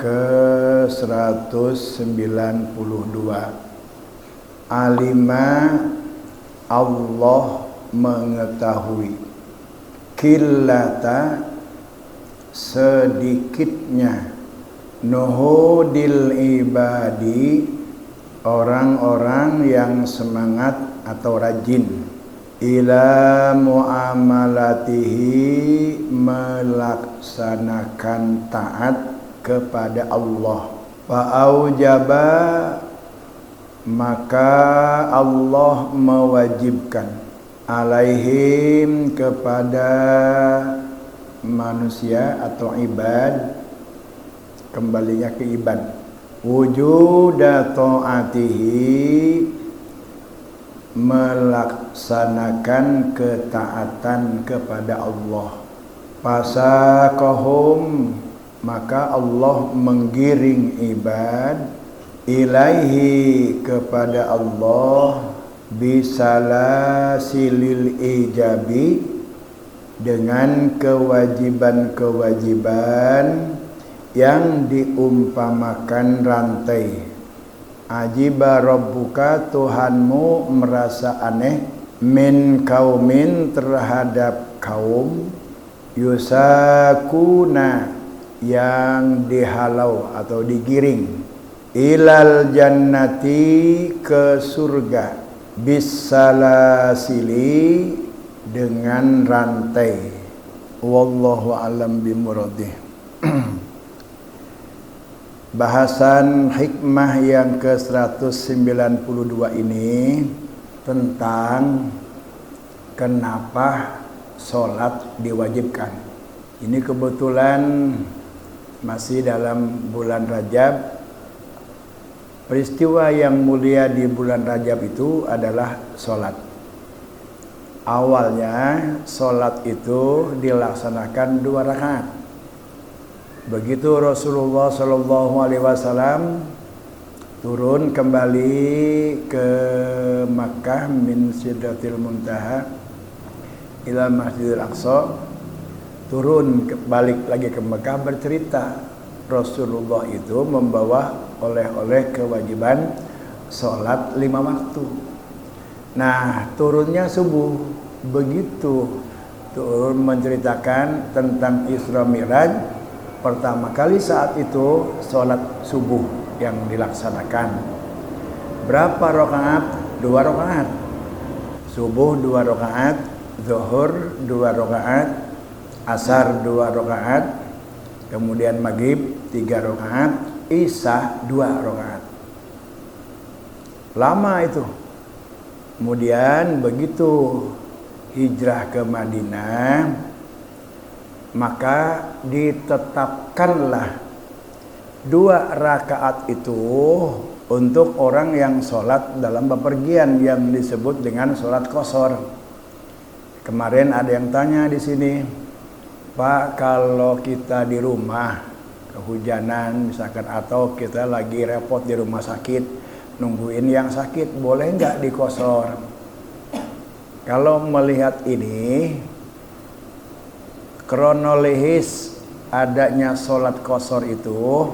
ke-192. Alima, Allah mengetahui, qillata, sedikitnya, nuhudil ibadi, orang-orang yang semangat atau rajin, ila muamalatihi, melaksanakan taat kepada Allah. Fa'aujaba, maka Allah mewajibkan, alaihim, kepada manusia atau ibad, kembalinya ke ibad, wujuda ta'atihi, melaksanakan ketaatan kepada Allah. Fasaqahum, maka Allah menggiring ibad, ilaihi, kepada Allah, bisalasilil ijabi, dengan kewajiban-kewajiban yang diumpamakan rantai. Ajiba rabbuka, Tuhanmu merasa aneh, min kaumin, terhadap kaum, yusakuna, yang dihalau atau digiring, ilal jannati, ke surga, bisalasili, dengan rantai. Wallahu alam bimuradih. Bahasan hikmah yang ke-192 ini tentang kenapa sholat diwajibkan. Ini kebetulan masih dalam bulan Rajab. Peristiwa yang mulia di bulan Rajab itu adalah sholat. Awalnya sholat itu dilaksanakan 2 rakaat. Begitu Rasulullah SAW turun kembali ke Makkah min Sidratil Muntaha ila Masjidil Aqsa, turun balik lagi ke Makkah, bercerita Rasulullah itu membawa oleh-oleh kewajiban sholat 5 waktu. Nah, turunnya subuh. Begitu turun menceritakan tentang Isra Mi'raj, pertama kali saat itu sholat subuh yang dilaksanakan. Berapa rakaat? 2 rakaat. Subuh 2 rakaat, zuhur 2 rakaat, asar 2 rakaat, kemudian maghrib 3 rakaat, isya 2 rakaat. Lama itu. Kemudian begitu hijrah ke Madinah, maka ditetapkanlah 2 rakaat itu untuk orang yang sholat dalam bepergian, yang disebut dengan sholat qashar. Kemarin ada yang tanya di sini, Pak, kalau kita di rumah kehujanan misalkan, atau kita lagi repot di rumah sakit nungguin yang sakit, boleh nggak di qashar? Kalau melihat ini, kronologis adanya sholat qashar itu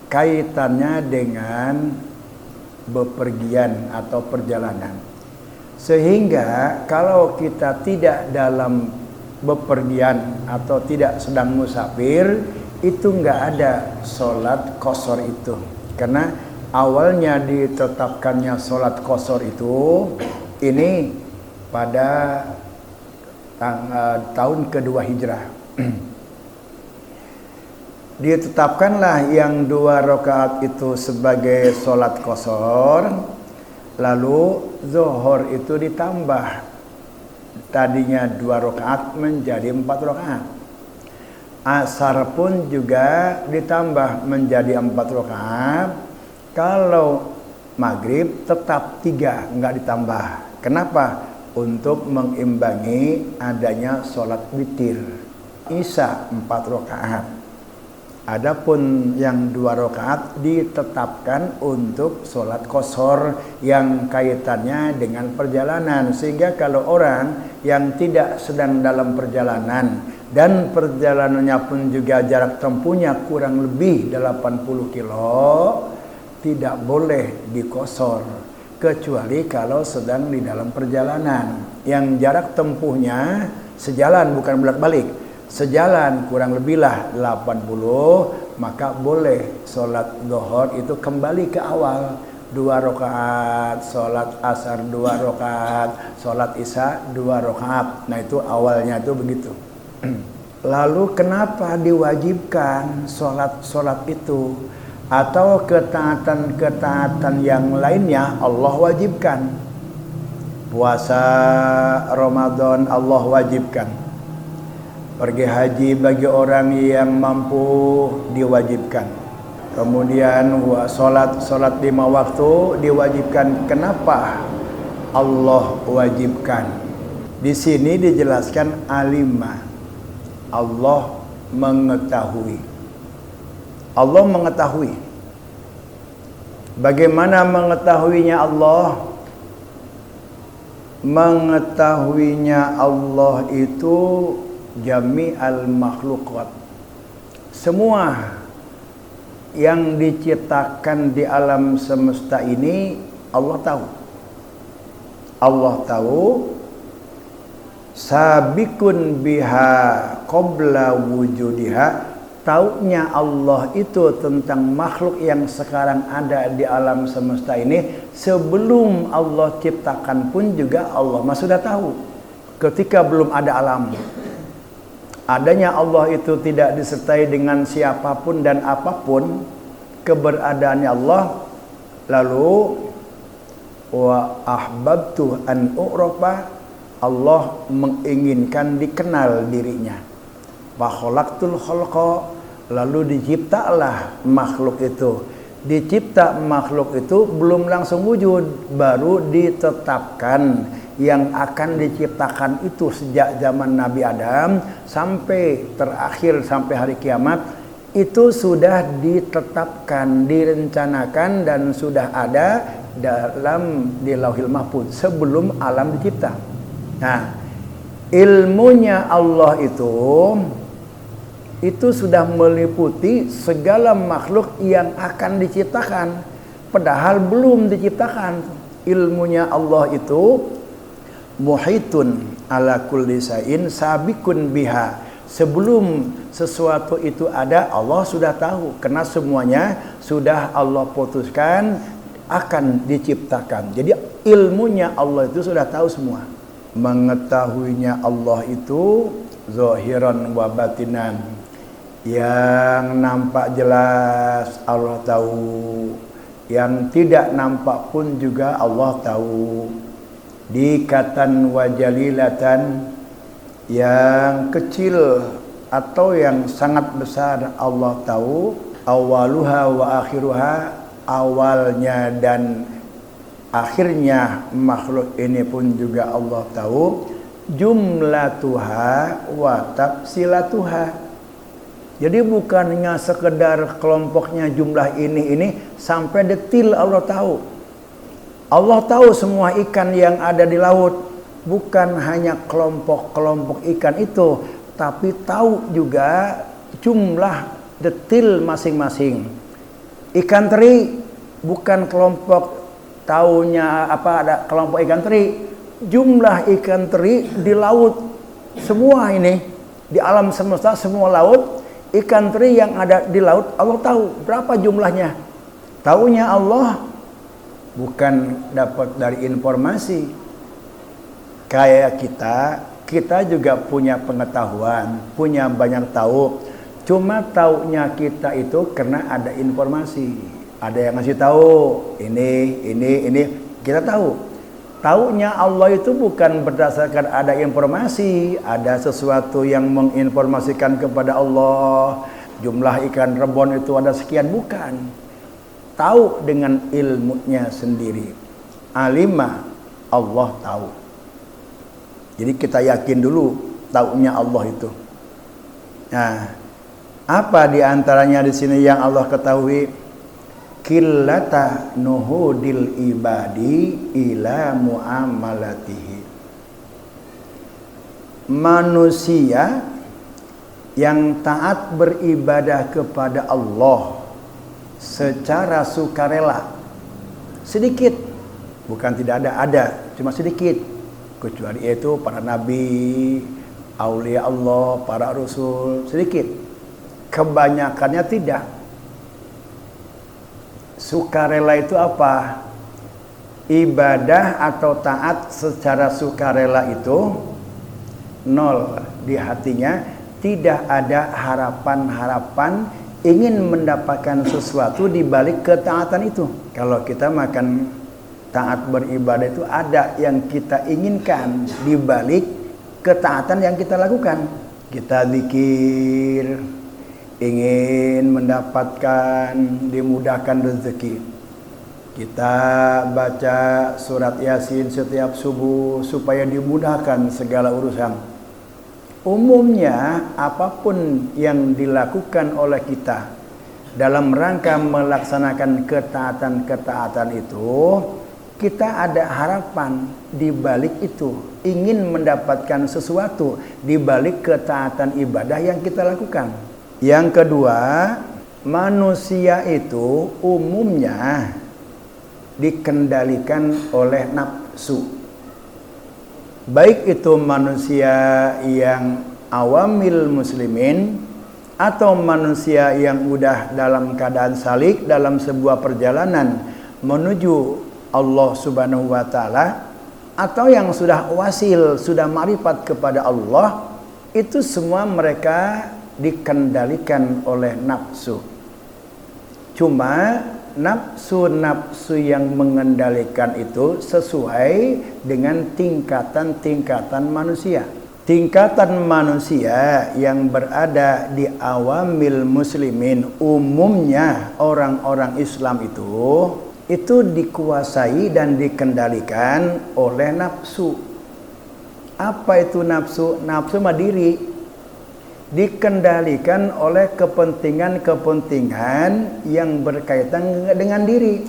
kaitannya dengan bepergian atau perjalanan. Sehingga kalau kita tidak dalam bepergian atau tidak sedang musafir, itu nggak ada sholat qashar itu. Karena awalnya ditetapkannya sholat qashar itu ini pada tahun kedua hijrah. Ditetapkanlah yang 2 rakaat itu sebagai sholat qashar. Lalu zuhur itu ditambah, tadinya 2 rakaat menjadi 4 rakaat. Asar pun juga ditambah menjadi 4 rakaat. Kalau maghrib tetap 3, enggak ditambah. Kenapa? Untuk mengimbangi adanya sholat witir. Isya 4 rakaat. Adapun yang 2 rakaat ditetapkan untuk sholat qashar yang kaitannya dengan perjalanan. Sehingga kalau orang yang tidak sedang dalam perjalanan dan perjalanannya pun juga jarak tempuhnya kurang lebih 80 kilo, tidak boleh dikosor kecuali kalau sedang di dalam perjalanan yang jarak tempuhnya sejalan, bukan bolak-balik, sejalan kurang lebih lah 80, maka boleh sholat zuhur itu kembali ke awal, 2 rakaat, sholat asar 2 rakaat, sholat isya 2 rakaat. Nah itu awalnya itu begitu. Lalu kenapa diwajibkan sholat itu? Atau ketaatan-ketaatan yang lainnya Allah wajibkan. Puasa Ramadan Allah wajibkan. Pergi haji bagi orang yang mampu diwajibkan. Kemudian sholat 5 waktu diwajibkan. Kenapa Allah wajibkan? Di sini dijelaskan alimah. Allah mengetahui. Allah mengetahui. Bagaimana mengetahuinya Allah? Mengetahuinya Allah itu jami'al makhluqat. Semua yang diciptakan di alam semesta ini Allah tahu. Allah tahu. Sabikun biha qabla wujudiha. Taunya Allah itu tentang makhluk yang sekarang ada di alam semesta ini sebelum Allah ciptakan pun juga Allah sudah tahu. Ketika belum ada alam, adanya Allah itu tidak disertai dengan siapapun dan apapun, keberadaannya Allah. Lalu wa ahbabtu an u'rafa, Allah menginginkan dikenal dirinya. Wa khalaqtul khalqa, lalu diciptalah makhluk itu. Dicipta makhluk itu belum langsung wujud, baru ditetapkan yang akan diciptakan itu sejak zaman Nabi Adam sampai terakhir sampai hari kiamat. Itu sudah ditetapkan, direncanakan dan sudah ada di Lauhil Mahfuz sebelum alam dicipta. Nah, ilmunya Allah itu sudah meliputi segala makhluk yang akan diciptakan, padahal belum diciptakan. Ilmunya Allah itu muhitun ala kulli sain sabikun biha. Sebelum sesuatu itu ada, Allah sudah tahu, karena semuanya sudah Allah putuskan akan diciptakan. Jadi ilmunya Allah itu sudah tahu semua. Mengetahuinya Allah itu zahiran wa batinan. Yang nampak jelas Allah tahu, yang tidak nampak pun juga Allah tahu. Dikatan wa jalilatan, yang kecil atau yang sangat besar Allah tahu. Awaluha wa akhiruha, awalnya dan akhirnya makhluk ini pun juga Allah tahu. Jumlatuha wa tafsilatuha, jadi bukannya sekedar kelompoknya jumlah ini sampai detil Allah tahu. Allah tahu semua ikan yang ada di laut, bukan hanya kelompok-kelompok ikan itu, tapi tahu juga jumlah detil masing-masing. Ikan teri bukan kelompok, taunya apa ada kelompok ikan teri, jumlah ikan teri di laut semua ini, di alam semesta semua laut, ikan teri yang ada di laut Allah tahu berapa jumlahnya. Taunya Allah bukan dapat dari informasi. Kayak kita juga punya pengetahuan, punya banyak tahu. Cuma taunya kita itu karena ada informasi. Ada yang ngasih tahu, ini kita tahu. Taunya Allah itu bukan berdasarkan ada informasi, ada sesuatu yang menginformasikan kepada Allah. Jumlah ikan rebon itu ada sekian, bukan. Tahu dengan ilmunya sendiri. Alimah, Allah tahu. Jadi kita yakin dulu taunya Allah itu. Nah, apa di antaranya di sini yang Allah ketahui? Qillata nuhudil ibadi ila muamalatihi. Manusia yang taat beribadah kepada Allah secara sukarela. Sedikit, bukan tidak ada, cuma sedikit. Kecuali itu para nabi, aulia Allah, para rasul, sedikit. Kebanyakannya tidak. Sukarela itu apa? Ibadah atau taat secara sukarela itu nol di hatinya, tidak ada harapan-harapan ingin mendapatkan sesuatu di balik ketaatan itu. Kalau kita makan taat beribadah itu ada yang kita inginkan di balik ketaatan yang kita lakukan. Kita zikir, ingin mendapatkan dimudahkan rezeki. Kita baca surat Yasin setiap subuh supaya dimudahkan segala urusan. Umumnya apapun yang dilakukan oleh kita dalam rangka melaksanakan ketaatan-ketaatan itu, kita ada harapan di balik itu, ingin mendapatkan sesuatu di balik ketaatan ibadah yang kita lakukan. Yang kedua, manusia itu umumnya dikendalikan oleh nafsu. Baik itu manusia yang awamil muslimin atau manusia yang udah dalam keadaan salik dalam sebuah perjalanan menuju Allah Subhanahu wa taala, atau yang sudah wasil, sudah ma'rifat kepada Allah, itu semua mereka dikendalikan oleh nafsu. Cuma nafsu-nafsu yang mengendalikan itu sesuai dengan tingkatan-tingkatan manusia. Tingkatan manusia yang berada di awamil muslimin, umumnya orang-orang Islam itu dikuasai dan dikendalikan oleh nafsu. Apa itu nafsu? Nafsu diri. Dikendalikan oleh kepentingan-kepentingan yang berkaitan dengan diri.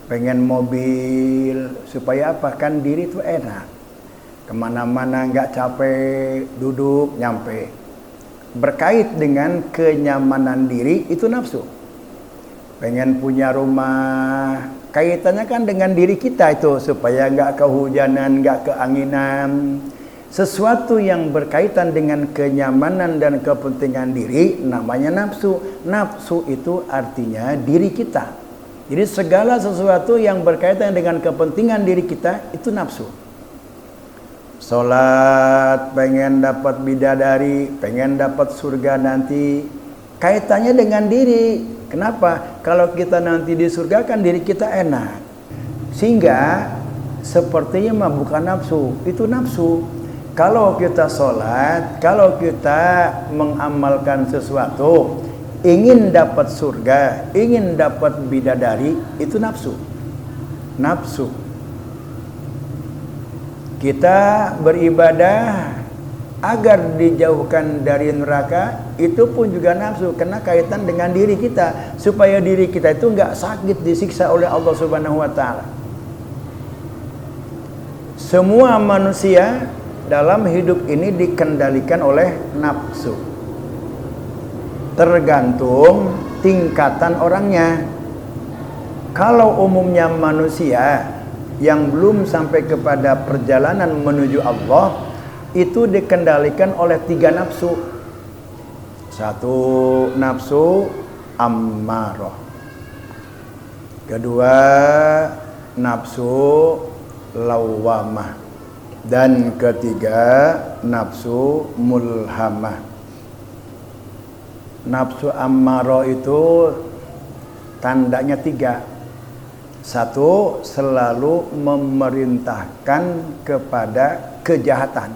Pengen mobil, supaya apa? Kan diri itu enak. Kemana-mana nggak capek, duduk, nyampe. Berkait dengan kenyamanan diri, itu nafsu. Pengen punya rumah, kaitannya kan dengan diri kita itu, supaya nggak kehujanan, nggak keanginan. Sesuatu yang berkaitan dengan kenyamanan dan kepentingan diri namanya nafsu. Nafsu itu artinya diri kita. Jadi segala sesuatu yang berkaitan dengan kepentingan diri kita itu nafsu. Salat, pengen dapat bidadari, pengen dapat surga nanti, kaitannya dengan diri. Kenapa? Kalau kita nanti di surga kan diri kita enak. Sehingga sepertinya bukan nafsu, itu nafsu. Kalau kita sholat, kalau kita mengamalkan sesuatu, ingin dapat surga, ingin dapat bidadari, itu nafsu. Nafsu. Kita beribadah agar dijauhkan dari neraka, itu pun juga nafsu, karena kaitan dengan diri kita, supaya diri kita itu nggak sakit disiksa oleh Allah Subhanahu wa taala. Semua manusia dalam hidup ini dikendalikan oleh nafsu. Tergantung tingkatan orangnya. Kalau umumnya manusia yang belum sampai kepada perjalanan menuju Allah, itu dikendalikan oleh 3 nafsu. 1 nafsu ammarah. Kedua nafsu lawwamah. Dan ketiga nafsu mulhamah. Nafsu ammarah itu tandanya 3. 1, selalu memerintahkan kepada kejahatan.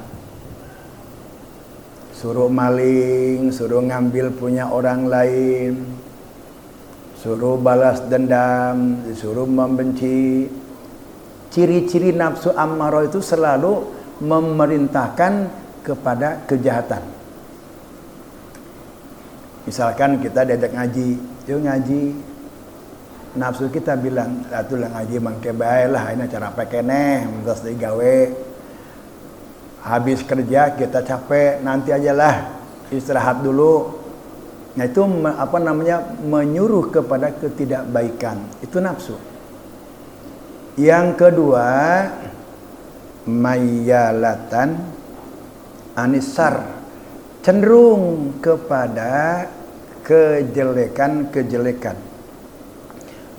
Suruh maling, suruh ngambil punya orang lain, suruh balas dendam, disuruh membenci. Ciri-ciri nafsu ammarah itu selalu memerintahkan kepada kejahatan. Misalkan kita diajak ngaji, yuk ngaji. Nafsu kita bilang, atulah ngaji mangke bae lah, ini cara pekeneh, terus digawe. Habis kerja kita capek, nanti aja lah. istirahat dulu. Nah itu menyuruh kepada ketidakbaikan. Itu nafsu. Yang kedua, mayyalatan anisar, cenderung kepada kejelekan-kejelekan.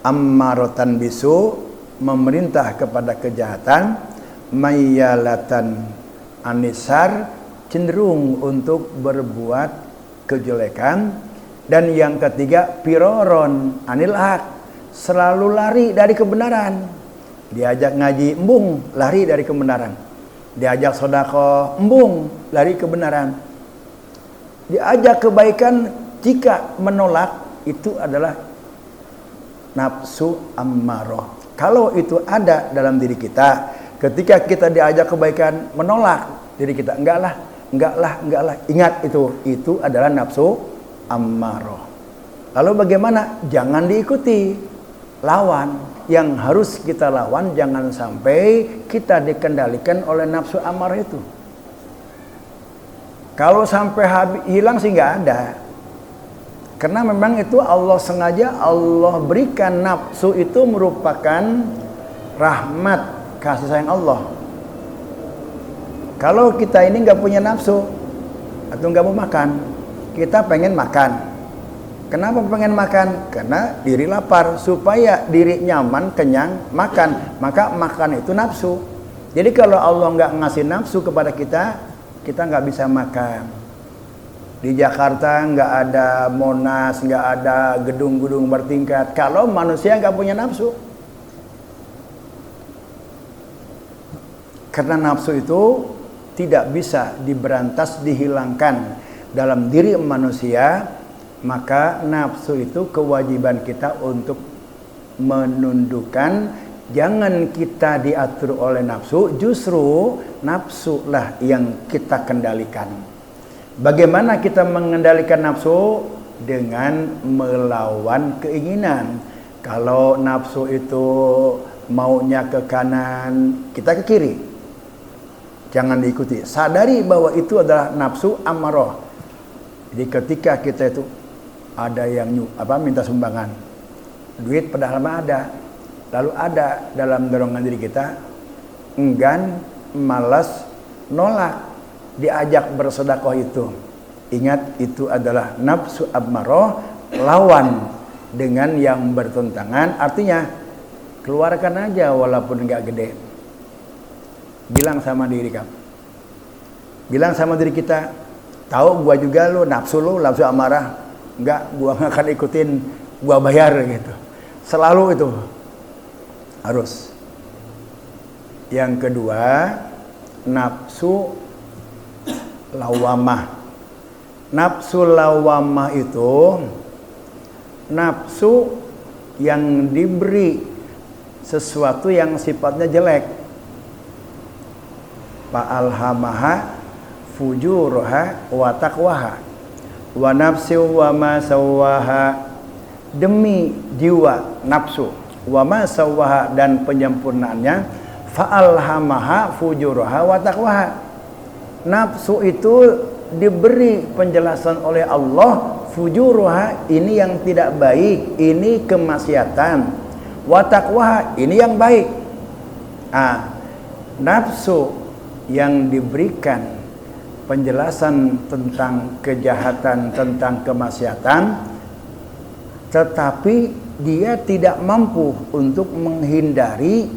Ammaratan bisu, memerintah kepada kejahatan. Mayyalatan anisar, cenderung untuk berbuat kejelekan. Dan yang ketiga, piroron anil haq, selalu lari dari kebenaran. Diajak ngaji, embung, lari dari kebenaran. Diajak sedekah, embung, lari kebenaran. Diajak kebaikan, jika menolak, itu adalah nafsu ammarah. Kalau itu ada dalam diri kita, ketika kita diajak kebaikan, menolak diri kita, enggak lah. Ingat itu adalah nafsu ammarah. Lalu bagaimana? Jangan diikuti, lawan. Yang harus kita lawan, jangan sampai kita dikendalikan oleh nafsu ammarah itu. Kalau sampai hilang sih nggak ada. Karena memang itu Allah sengaja Allah berikan. Nafsu itu merupakan rahmat, kasih sayang Allah. Kalau kita ini nggak punya nafsu atau nggak mau makan, kita pengen makan. Kenapa pengen makan? Karena diri lapar. Supaya diri nyaman, kenyang, makan. Maka makan itu nafsu. Jadi kalau Allah nggak ngasih nafsu kepada kita, kita nggak bisa makan. Di Jakarta nggak ada Monas, nggak ada gedung-gedung bertingkat. Kalau manusia nggak punya nafsu. Karena nafsu itu tidak bisa diberantas, dihilangkan dalam diri manusia. Maka nafsu itu kewajiban kita untuk menundukkan. Jangan kita diatur oleh nafsu, justru nafsulah yang kita kendalikan. Bagaimana kita mengendalikan nafsu? Dengan melawan keinginan. Kalau nafsu itu maunya ke kanan, kita ke kiri. Jangan diikuti. Sadari bahwa itu adalah nafsu ammarah. Jadi ketika kita itu ada yang minta sumbangan, duit padahal mah ada, lalu ada dalam dorongan diri kita enggan, malas, nolak diajak bersedekah itu. Ingat, itu adalah nafsu ammarah, lawan dengan yang bertentangan. Artinya keluarkan aja walaupun enggak gede. Bilang sama diri kamu, bilang sama diri kita, tahu gua juga lu nafsu amarah. Enggak, gua nggak akan ikutin, gua bayar gitu. Selalu itu harus. Yang kedua, nafsu lawamah. Nafsu lawamah itu nafsu yang diberi sesuatu yang sifatnya jelek. Fa'alhamaha fujuraha wa taqwaha wa nafsi wa ma sawaha, demi jiwa nafsu, wa ma sawaha, dan penyempurnaannya, fa'alhamaha fujuraha wa taqwaha. Nafsu itu diberi penjelasan oleh Allah, fujuraha ini yang tidak baik, ini kemaksiatan, wa taqwaha ini yang baik. Nafsu yang diberikan penjelasan tentang kejahatan, tentang kemaksiatan, tetapi dia tidak mampu untuk menghindari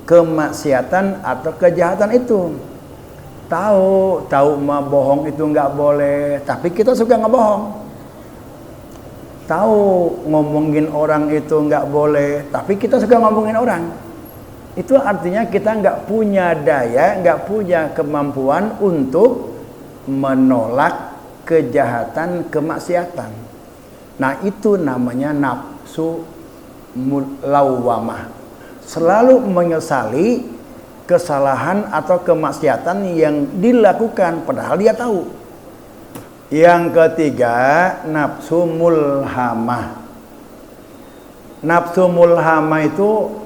kemaksiatan atau kejahatan itu. Tahu mah bohong itu nggak boleh, tapi kita suka ngebohong. Tahu ngomongin orang itu nggak boleh, tapi kita suka ngomongin orang. Itu artinya kita nggak punya daya, nggak punya kemampuan untuk menolak kejahatan, kemaksiatan. Nah itu namanya nafsu lawamah. Selalu menyesali kesalahan atau kemaksiatan yang dilakukan padahal dia tahu. Yang ketiga, nafsu mulhamah. Nafsu mulhamah itu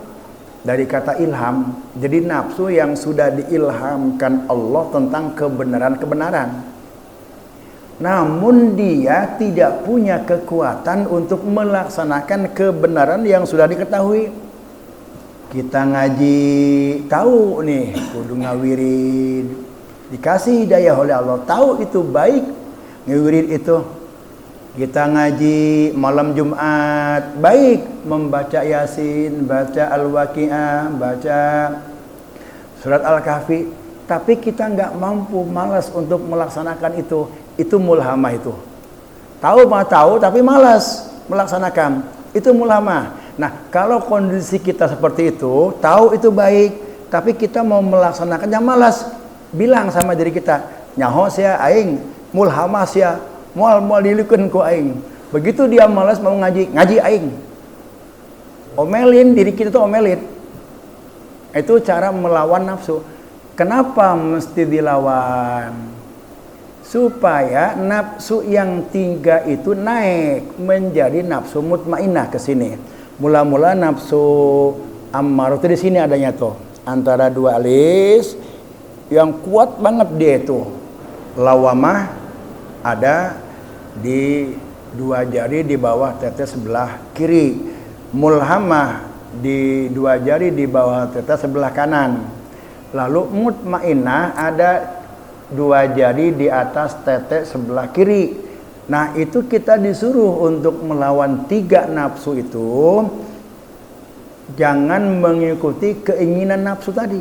dari kata ilham. Jadi nafsu yang sudah diilhamkan Allah tentang kebenaran-kebenaran. namun dia tidak punya kekuatan untuk melaksanakan kebenaran yang sudah diketahui. Kita ngaji tahu nih kudu ngawirid, dikasih hidayah oleh Allah, tahu itu baik ngawirid itu. Kita ngaji malam Jumat, baik membaca Yasin, baca Al-Waqiah, baca surat Al-Kahfi, tapi kita nggak mampu, malas untuk melaksanakan itu mulhamah itu. Tahu tapi malas melaksanakan, itu mulhamah. Nah, kalau kondisi kita seperti itu, tahu itu baik, tapi kita mau melaksanakannya malas, bilang sama diri kita, nyaho sia aing, mulhamah sia, moal dilikeun ku aing. Begitu dia malas mau ngaji aing. Omelin diri kita tuh omelin. Itu cara melawan nafsu. Kenapa mesti dilawan? Supaya nafsu yang 3 itu naik menjadi nafsu mutmainnah ke sini. Mula-mula nafsu ammarah itu di sini adanya tuh, antara 2 alis yang kuat banget dia itu. Lawamah ada di 2 jari di bawah tete sebelah kiri. Mulhamah di 2 jari di bawah tete sebelah kanan. Lalu mutmainnah ada 2 jari di atas tete sebelah kiri. Nah, itu kita disuruh untuk melawan 3 nafsu itu. Jangan mengikuti keinginan nafsu tadi.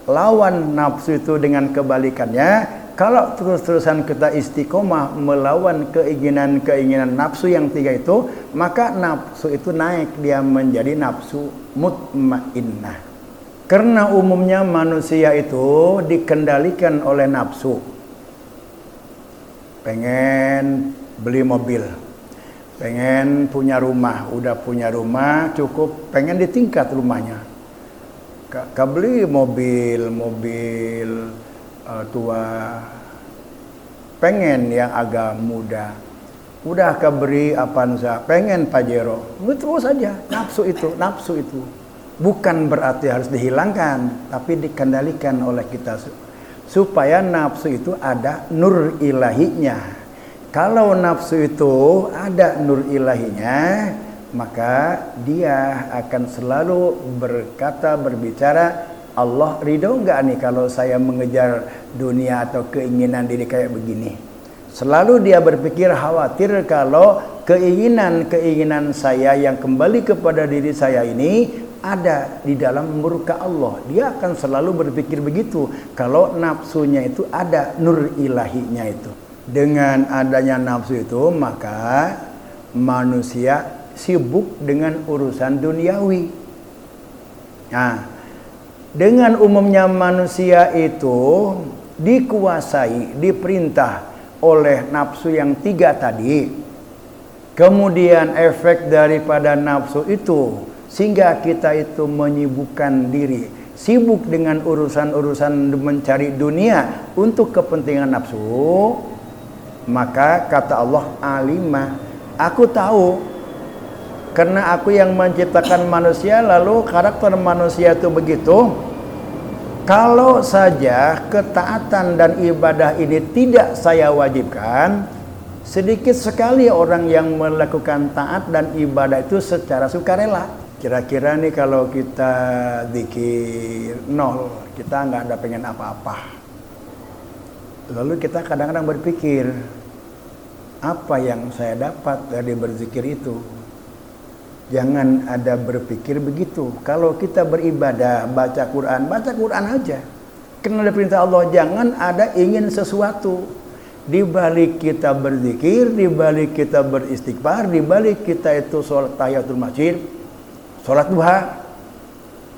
Lawan nafsu itu dengan kebalikannya. Kalau terus-terusan kita istiqomah melawan keinginan nafsu yang 3 itu, maka nafsu itu naik, dia menjadi nafsu mutmainnah. Karena umumnya manusia itu dikendalikan oleh nafsu. Pengen beli mobil, pengen punya rumah, udah punya rumah cukup, pengen ditingkat rumahnya. Beli mobil tua, pengen yang agak muda, udah keberi Avanza, pengen Pajero, terus saja nafsu itu bukan berarti harus dihilangkan, tapi dikendalikan oleh kita supaya nafsu itu ada nur ilahinya. Kalau nafsu itu ada nur ilahinya, maka dia akan selalu berbicara, Allah ridho enggak nih kalau saya mengejar dunia atau keinginan diri kayak begini. Selalu dia berpikir khawatir kalau keinginan saya yang kembali kepada diri saya ini ada di dalam murka Allah. Dia akan selalu berpikir begitu kalau nafsunya itu ada nur ilahinya itu. Dengan adanya nafsu itu, maka manusia sibuk dengan urusan duniawi. Nah, dengan umumnya manusia itu dikuasai, diperintah oleh nafsu yang 3 tadi. Kemudian efek daripada nafsu itu sehingga kita itu menyibukkan diri, sibuk dengan urusan-urusan mencari dunia untuk kepentingan nafsu. Maka kata Allah, alimah, aku tahu, karena aku yang menciptakan manusia, lalu karakter manusia itu begitu. Kalau saja ketaatan dan ibadah ini tidak saya wajibkan, sedikit sekali orang yang melakukan taat dan ibadah itu secara sukarela. Kira-kira nih kalau kita zikir 0, kita nggak ada pengen apa-apa. Lalu kita kadang-kadang berpikir, apa yang saya dapat dari berzikir itu? Jangan ada berpikir begitu. Kalau kita beribadah, baca Quran aja. Karena ada perintah Allah, jangan ada ingin sesuatu. Di balik kita berzikir, di balik kita beristighfar, di balik kita itu sholat tahiyatul masjid, sholat duha.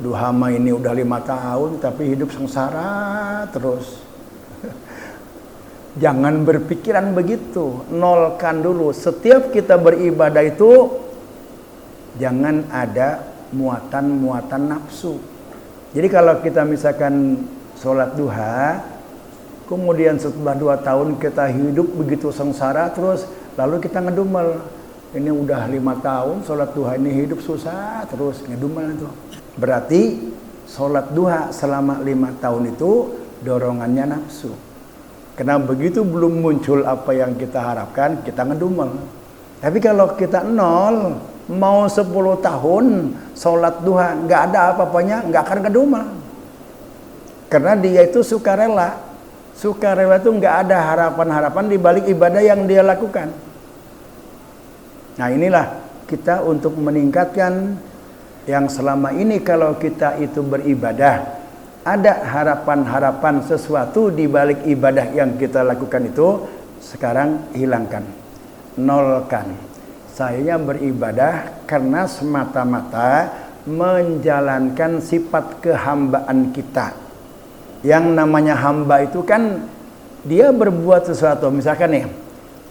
Duha mah ini udah 5 tahun, tapi hidup sengsara terus. Jangan berpikiran begitu. Nolkan dulu. Setiap kita beribadah itu jangan ada muatan-muatan nafsu. Jadi kalau kita misalkan sholat duha, kemudian setelah 2 tahun kita hidup begitu sengsara terus, lalu kita ngedumel. Ini udah 5 tahun sholat duha ini hidup susah terus, ngedumel itu. Berarti sholat duha selama 5 tahun itu dorongannya nafsu. Karena begitu belum muncul apa yang kita harapkan, kita ngedumel. Tapi kalau kita nol, mau 10 tahun sholat duha, nggak ada apa-apanya, nggak akan ngedumel. Karena dia itu sukarela. Sukarela itu nggak ada harapan-harapan di balik ibadah yang dia lakukan. Nah inilah kita untuk meningkatkan yang selama ini kalau kita itu beribadah, ada harapan-harapan sesuatu di balik ibadah yang kita lakukan itu, sekarang hilangkan, nolkan. Saya beribadah karena semata-mata menjalankan sifat kehambaan kita. Yang namanya hamba itu kan dia berbuat sesuatu. Misalkan nih,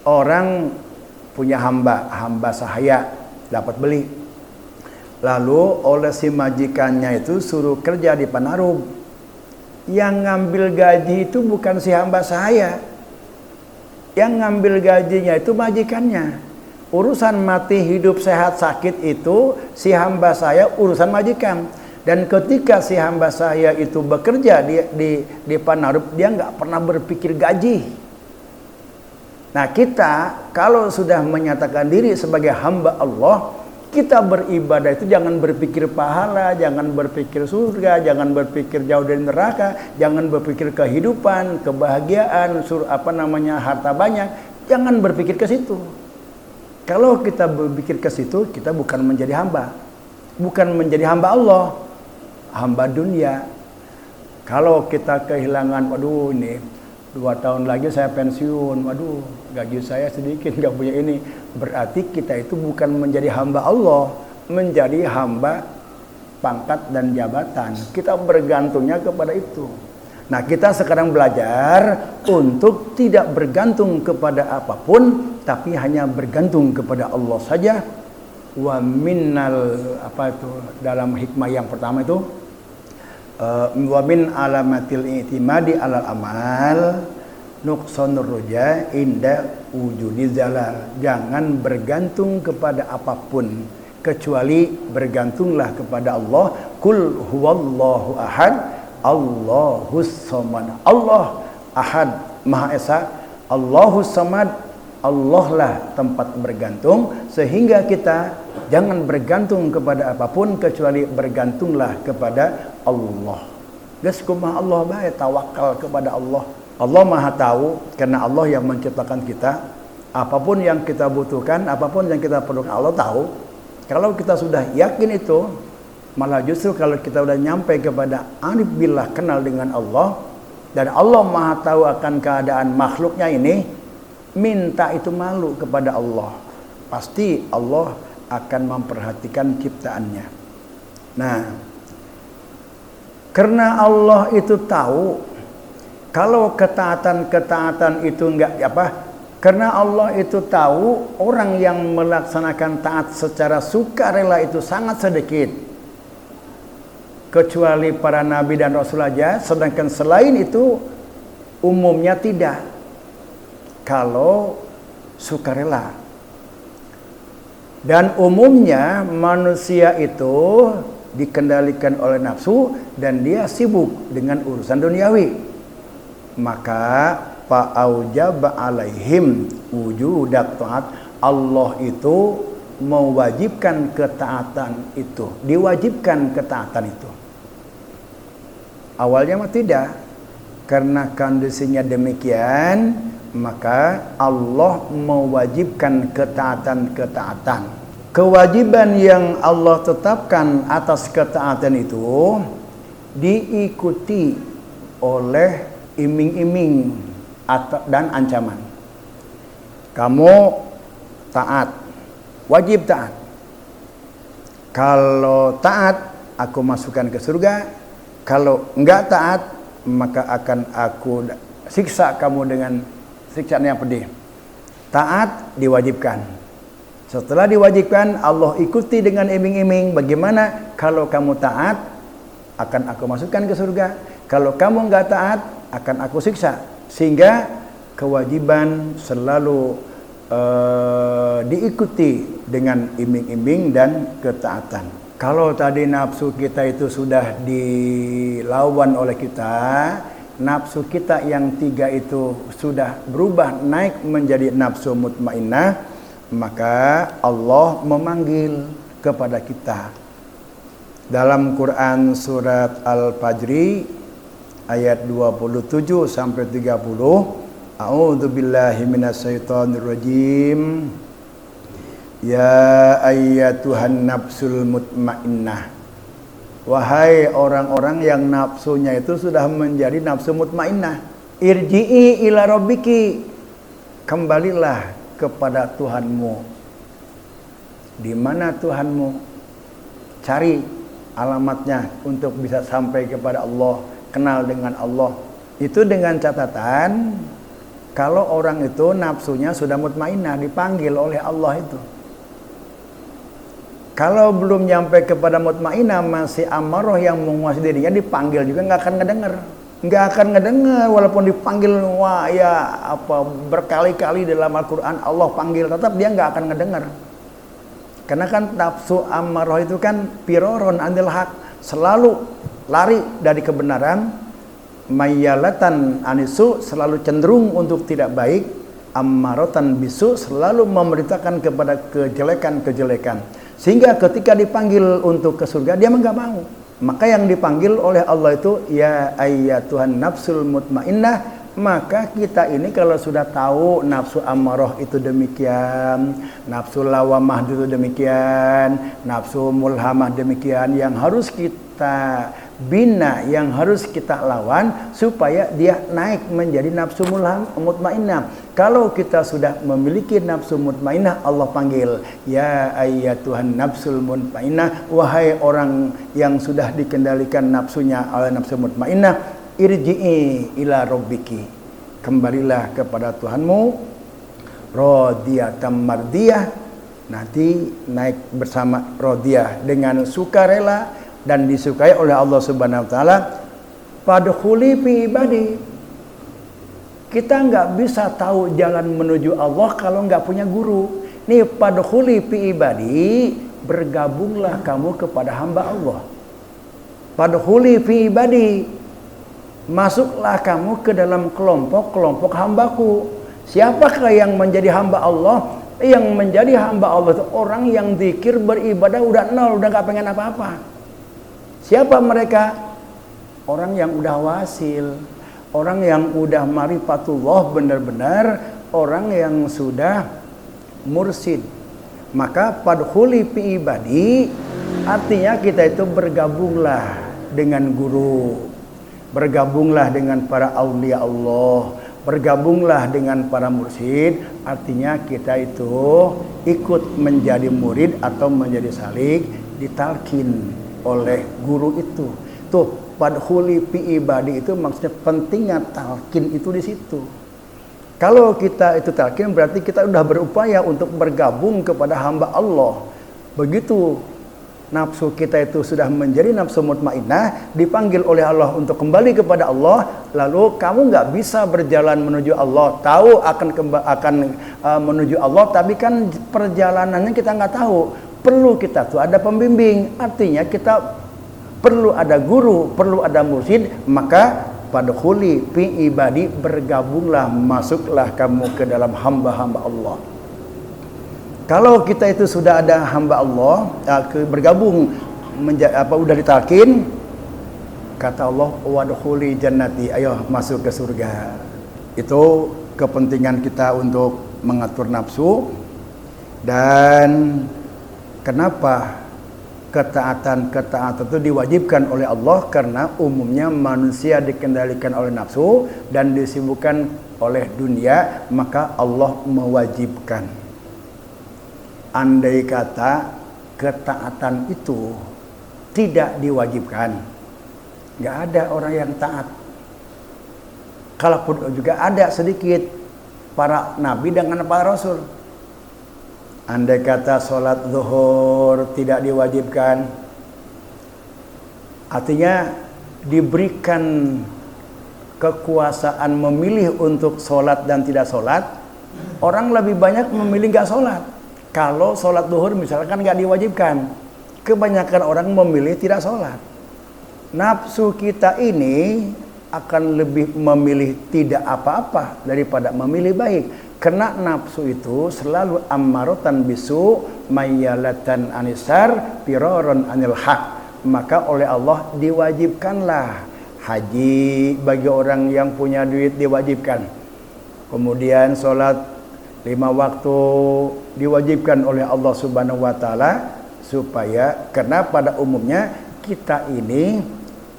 orang punya hamba sahaya dapat beli. Lalu oleh si majikannya itu suruh kerja di Panarub. Yang ngambil gaji itu bukan si hamba sahaya. Yang ngambil gajinya itu majikannya. Urusan mati, hidup, sehat, sakit itu si hamba saya urusan majikan. Dan ketika si hamba saya itu bekerja di Panarub, dia nggak pernah berpikir gaji. Nah kita kalau sudah menyatakan diri sebagai hamba Allah, kita beribadah itu jangan berpikir pahala, jangan berpikir surga, jangan berpikir jauh dari neraka, jangan berpikir kehidupan, kebahagiaan, harta banyak, jangan berpikir ke situ. Kalau kita berpikir ke situ, kita bukan menjadi hamba, bukan menjadi hamba Allah, hamba dunia. Kalau kita kehilangan, waduh ini 2 tahun lagi saya pensiun, waduh gaji saya sedikit, nggak punya ini. Berarti kita itu bukan menjadi hamba Allah, menjadi hamba pangkat dan jabatan. Kita bergantungnya kepada itu. Nah kita sekarang belajar untuk tidak bergantung kepada apapun, tapi hanya bergantung kepada Allah saja. Wa minnal dalam hikmah yang pertama itu wa min alamatil i'timadi alal amal nuqsanur roja inda wujudi zalal. Jangan bergantung kepada apapun kecuali bergantunglah kepada Allah. Kul huwallahu ahad Allahus samad. Allah ahad, maha esa. Allahus samad, Allah lah tempat bergantung. Sehingga kita jangan bergantung kepada apapun kecuali bergantunglah kepada Allah. Geus kumaha Allah bae, tawakal kepada Allah. Allah maha tahu karena Allah yang menciptakan kita. Apapun yang kita butuhkan, apapun yang kita perlukan, Allah tahu. Kalau kita sudah yakin itu, malah justru kalau kita sudah nyampe kepada arif billah, kenal dengan Allah, dan Allah maha tahu akan keadaan makhluknya ini, minta itu malu kepada Allah. Pasti Allah akan memperhatikan ciptaannya. Nah, karena Allah itu tahu kalau ketaatan itu karena Allah itu tahu orang yang melaksanakan taat secara sukarela itu sangat sedikit, kecuali para nabi dan rasul aja, sedangkan selain itu umumnya tidak. Kalau sukarela, dan umumnya manusia itu dikendalikan oleh nafsu dan dia sibuk dengan urusan duniawi, maka fa'aujaba alaihim wujudat taat. Allah itu mewajibkan ketaatan itu, diwajibkan ketaatan itu. Awalnya mah tidak, karena kondisinya demikian, maka Allah mewajibkan ketaatan-ketaatan. Kewajiban yang Allah tetapkan atas ketaatan itu diikuti oleh iming-iming dan ancaman. Kamu taat, wajib taat. Kalau taat, aku masukkan ke surga. Kalau enggak taat, maka akan aku siksa kamu dengan siksaan yang pedih. Taat diwajibkan. Setelah diwajibkan, Allah ikuti dengan iming-iming. Bagaimana kalau kamu taat, akan aku masukkan ke surga. Kalau kamu enggak taat, akan aku siksa. Sehingga kewajiban selalu diikuti dengan iming-iming dan ketaatan. Kalau tadi nafsu kita itu sudah dilawan oleh kita, nafsu kita yang 3 itu sudah berubah naik menjadi nafsu mutmainnah, maka Allah memanggil kepada kita. Dalam Quran surat Al-Fajr ayat 27 sampai 30, A'udzubillahi minasyaitonirrajim. Ya ayyatuhan nafsul mutmainnah. Wahai orang-orang yang nafsunya itu sudah menjadi nafsu mutmainnah, irji'i ila rabbiki, kembalilah kepada Tuhanmu. Di mana Tuhanmu? Cari alamatnya untuk bisa sampai kepada Allah, kenal dengan Allah. Itu dengan catatan kalau orang itu nafsunya sudah mutmainnah, dipanggil oleh Allah itu. Kalau belum nyampe kepada mutmainnah, masih amarah yang menguasai dirinya, dipanggil juga nggak akan ngedengar. Nggak akan ngedengar walaupun dipanggil, wah ya apa berkali-kali dalam Al-Quran Allah panggil, tetap dia nggak akan ngedengar. Karena kan nafsu amarah itu kan piroron anil haq, selalu lari dari kebenaran, mayyalatan anisu, selalu cenderung untuk tidak baik, ammaratan bisu, selalu memerintahkan kepada kejelekan-kejelekan. Sehingga ketika dipanggil untuk ke surga, dia nggak mau. Maka yang dipanggil oleh Allah itu, ya ayyatuhan nafsul mutmainnah. Maka kita ini kalau sudah tahu nafsu amarah itu demikian, nafsu lawamah itu demikian, nafsu mulhamah demikian, yang harus kita bina, yang harus kita lawan supaya dia naik menjadi nafsu mutmainnah. Kalau kita sudah memiliki nafsu mutmainnah, Allah panggil, ya ayyatuhan nafsul mutmainnah, wahai orang yang sudah dikendalikan nafsunya oleh nafsu mutmainnah, irji'i ila rabbiki, kembalilah kepada Tuhanmu, radiyatan mardiyah, nanti naik bersama radiyah dengan sukarela dan disukai oleh Allah Subhanahu wa taala. Fadkhuli fi ibadi. Kita nggak bisa tahu jalan menuju Allah kalau nggak punya guru. Nih, fadkhuli fi ibadi, bergabunglah kamu kepada hamba Allah. Fadkhuli fi ibadi, masuklah kamu ke dalam kelompok-kelompok hambaku. Siapakah yang menjadi hamba Allah? Yang menjadi hamba Allah itu orang yang zikir beribadah udah nol, udah nggak pengen apa-apa. Siapa mereka? Orang yang udah wasil, orang yang udah marifatullah benar-benar, orang yang sudah mursid. Maka fadkhuli fi ibadi, artinya kita itu bergabunglah dengan guru, bergabunglah dengan para aulia Allah, bergabunglah dengan para mursid. Artinya kita itu ikut menjadi murid atau menjadi salik, ditalkin oleh guru itu. Tuh, fadkhuli fi ibadi itu maksudnya pentingnya talkin itu di situ. Kalau kita itu talkin berarti kita sudah berupaya untuk bergabung kepada hamba Allah. Begitu nafsu kita itu sudah menjadi nafsu mutmainnah, dipanggil oleh Allah untuk kembali kepada Allah, lalu kamu nggak bisa berjalan menuju Allah, tahu akan menuju Allah, tapi kan perjalanannya kita nggak tahu. Perlu kita tuh ada pembimbing, artinya kita perlu ada guru, perlu ada mursyid. Maka fadkhuli fi ibadi, bergabunglah, masuklah kamu ke dalam hamba-hamba Allah. Kalau kita itu sudah ada hamba Allah, bergabung, udah ditalkin, kata Allah, wadkhuli jannati, ayo masuk ke surga. Itu kepentingan kita untuk mengatur nafsu. Dan kenapa ketaatan itu diwajibkan oleh Allah? Karena umumnya manusia dikendalikan oleh nafsu dan disibukkan oleh dunia, maka Allah mewajibkan. Andai kata ketaatan itu tidak diwajibkan, nggak ada orang yang taat. Kalaupun juga ada sedikit para nabi dengan para rasul. Andai kata sholat zuhur tidak diwajibkan, artinya diberikan kekuasaan memilih untuk sholat dan tidak sholat, orang lebih banyak memilih nggak sholat. Kalau sholat zuhur misalkan nggak diwajibkan, kebanyakan orang memilih tidak sholat. Nafsu kita ini akan lebih memilih tidak apa-apa daripada memilih baik. Karena nafsu itu selalu ammaratan bisu, mayyalatan anisar, piraron anil haq. Maka oleh Allah diwajibkanlah haji bagi orang yang punya duit, diwajibkan. Kemudian sholat 5 waktu diwajibkan oleh Allah Subhanahu wa taala, supaya karena pada umumnya kita ini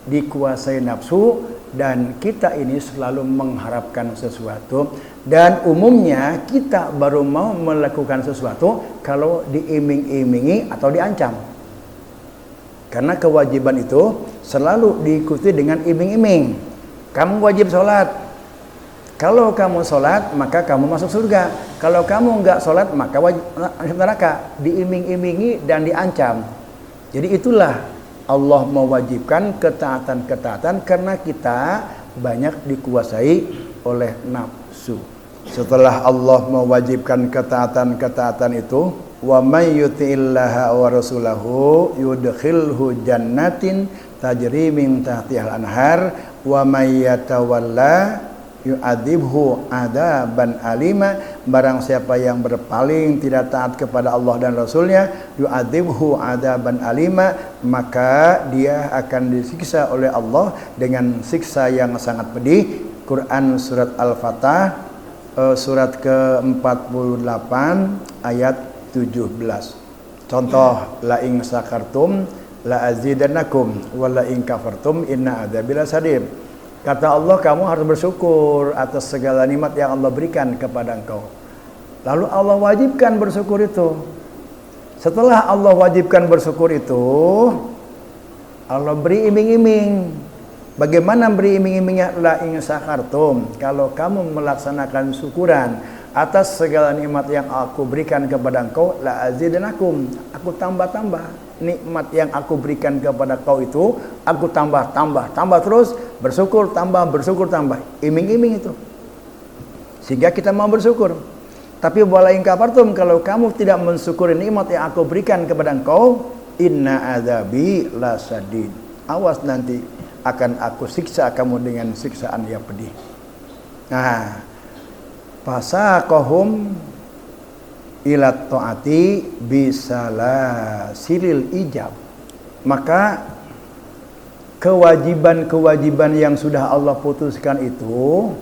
dikuasai nafsu dan kita ini selalu mengharapkan sesuatu, dan umumnya kita baru mau melakukan sesuatu kalau diiming-imingi atau diancam. Karena kewajiban itu selalu diikuti dengan iming-iming. Kamu wajib sholat. Kalau kamu sholat, maka kamu masuk surga. Kalau kamu enggak sholat, maka wajib neraka. Diiming-imingi dan diancam. Jadi itulah Allah mewajibkan ketaatan-ketaatan karena kita banyak dikuasai oleh nafsu. Setelah Allah mewajibkan ketaatan-ketaatan itu, wa may yuti'illaha wa rasulahu yudkhilhu jannatin tajri min tahtihal anhar wa may yatawalla yu'adzibhu adaban alima. Barang siapa yang berpaling tidak taat kepada Allah dan Rasulnya, yu'adzibhu adaban alima, maka dia akan disiksa oleh Allah dengan siksa yang sangat pedih. Quran surat Al-Fatah surat ke-48 ayat 17. Contoh, la in sakartum la azidannakum wa la in kafartum inna adzabi lasadid. Kata Allah, kamu harus bersyukur atas segala nikmat yang Allah berikan kepada engkau. Lalu Allah wajibkan bersyukur itu. Setelah Allah wajibkan bersyukur itu, Allah beri iming-iming. Bagaimana beri iming-imingnya? La in sakartum, kalau kamu melaksanakan syukuran atas segala nikmat yang aku berikan kepada engkau, la azidannakum, aku tambah-tambah. Nikmat yang aku berikan kepada kau itu aku tambah terus, bersyukur tambah, iming-iming itu sehingga kita mau bersyukur. Tapi wala in kafartum, kalau kamu tidak mensyukuri nikmat yang aku berikan kepada engkau, inna adzabi lasadid, awas nanti akan aku siksa kamu dengan siksaan yang pedih. Nah, fasaqahum ila taati bisalah silil ijab. Maka kewajiban-kewajiban yang sudah Allah putuskan itu,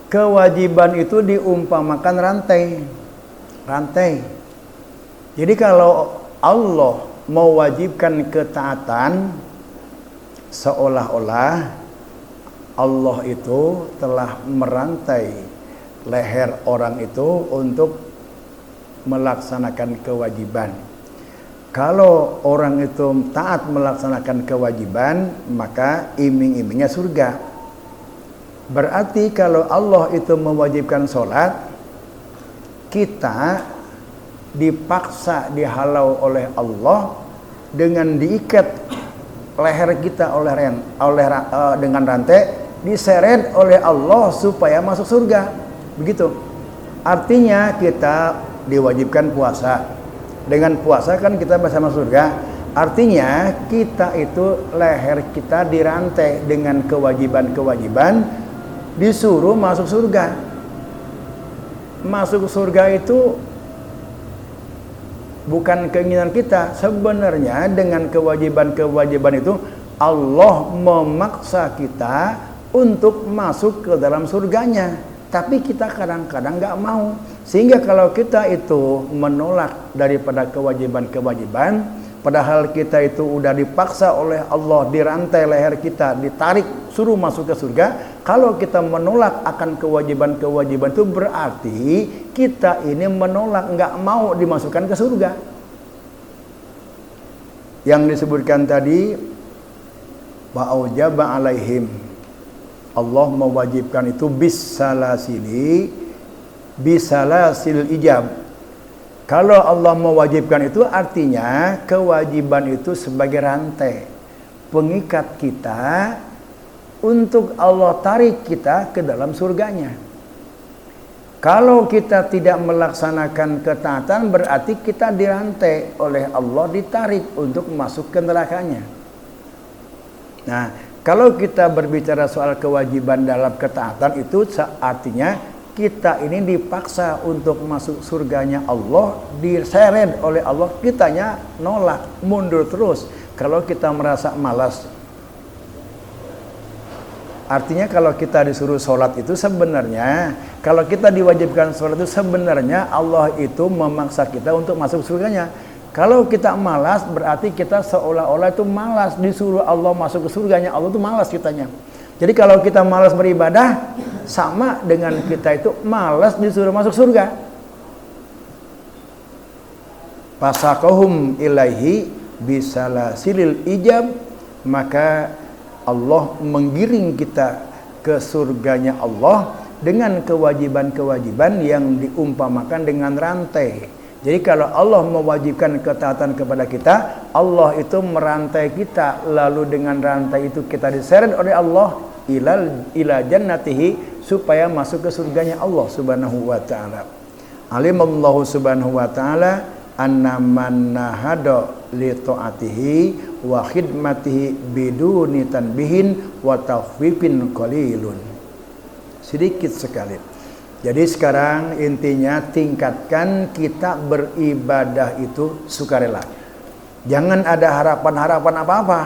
kewajiban itu diumpamakan rantai. Jadi kalau Allah mewajibkan ketaatan, seolah-olah Allah itu telah merantai leher orang itu untuk melaksanakan kewajiban. Kalau orang itu taat melaksanakan kewajiban, maka iming-imingnya surga. Berarti kalau Allah itu mewajibkan sholat, kita dipaksa, dihalau oleh Allah dengan diikat leher kita dengan rantai, diseret oleh Allah supaya masuk surga. Begitu. Artinya kita diwajibkan puasa. Dengan puasa kan kita bersama surga. Artinya kita itu leher kita dirantai dengan kewajiban-kewajiban, disuruh masuk surga. Masuk surga itu bukan keinginan kita. Sebenarnya dengan kewajiban-kewajiban itu Allah memaksa kita untuk masuk ke dalam surganya. Tapi kita kadang-kadang nggak mau. Sehingga kalau kita itu menolak daripada kewajiban-kewajiban, padahal kita itu udah dipaksa oleh Allah, dirantai leher kita, ditarik, suruh masuk ke surga. Kalau kita menolak akan kewajiban-kewajiban itu berarti kita ini menolak, nggak mau dimasukkan ke surga. Yang disebutkan tadi, wa'aujaba alaihim, Allah mewajibkan itu bisalasil ijab. Kalau Allah mewajibkan itu artinya kewajiban itu sebagai rantai pengikat kita untuk Allah tarik kita ke dalam surganya. Kalau kita tidak melaksanakan ketaatan berarti kita dirantai oleh Allah, ditarik untuk masuk ke nerakanya. Nah, Kalau kita berbicara soal kewajiban dalam ketaatan itu artinya kita ini dipaksa untuk masuk surganya Allah, diseret oleh Allah, kitanya nolak, mundur terus. Kalau kita merasa malas, artinya kalau kita disuruh sholat itu sebenarnya, kalau kita diwajibkan sholat itu sebenarnya Allah itu memaksa kita untuk masuk surganya. Kalau kita malas berarti kita seolah-olah itu malas, disuruh Allah masuk ke surganya, Allah itu malas kitanya. Jadi kalau kita malas beribadah sama dengan kita itu malas disuruh masuk surga. Fasaqahum ilaihi bisalasilil ijab, maka Allah menggiring kita ke surganya Allah dengan kewajiban-kewajiban yang diumpamakan dengan rantai. Jadi kalau Allah mewajibkan ketaatan kepada kita, Allah itu merantai kita, lalu dengan rantai itu kita diseret oleh Allah ila jannatihi, supaya masuk ke surganya Allah Subhanahu wa taala. Alimallahu subhanahu wa taala anna man nahada li taatihi wa khidmatihi biduni tanbihin wa tawfifin qalilun. Sedikit sekali. Jadi sekarang intinya tingkatkan kita beribadah itu sukarela. Jangan ada harapan-harapan apa-apa.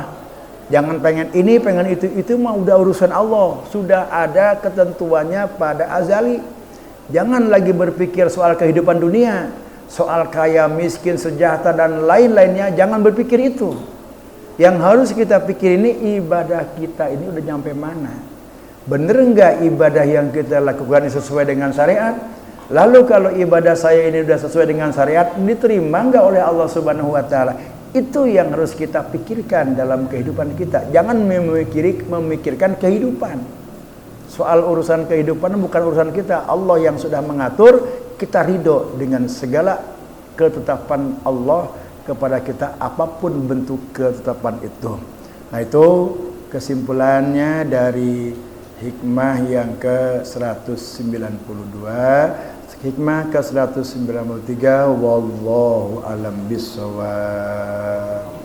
Jangan pengen ini, pengen itu mah udah urusan Allah. Sudah ada ketentuannya pada azali. Jangan lagi berpikir soal kehidupan dunia, soal kaya, miskin, sejahtera dan lain-lainnya. Jangan berpikir itu. Yang harus kita pikir ini ibadah kita ini udah nyampe mana? Bener enggak ibadah yang kita lakukan ini sesuai dengan syariat? Lalu kalau ibadah saya ini sudah sesuai dengan syariat, diterima enggak oleh Allah Subhanahu wa taala? Itu yang harus kita pikirkan dalam kehidupan kita. Jangan memikirkan kehidupan. Soal urusan kehidupan bukan urusan kita. Allah yang sudah mengatur, kita ridho dengan segala ketetapan Allah kepada kita, apapun bentuk ketetapan itu. Nah, itu kesimpulannya dari hikmah yang ke-192, hikmah ke-193, wallahu alam bissawab.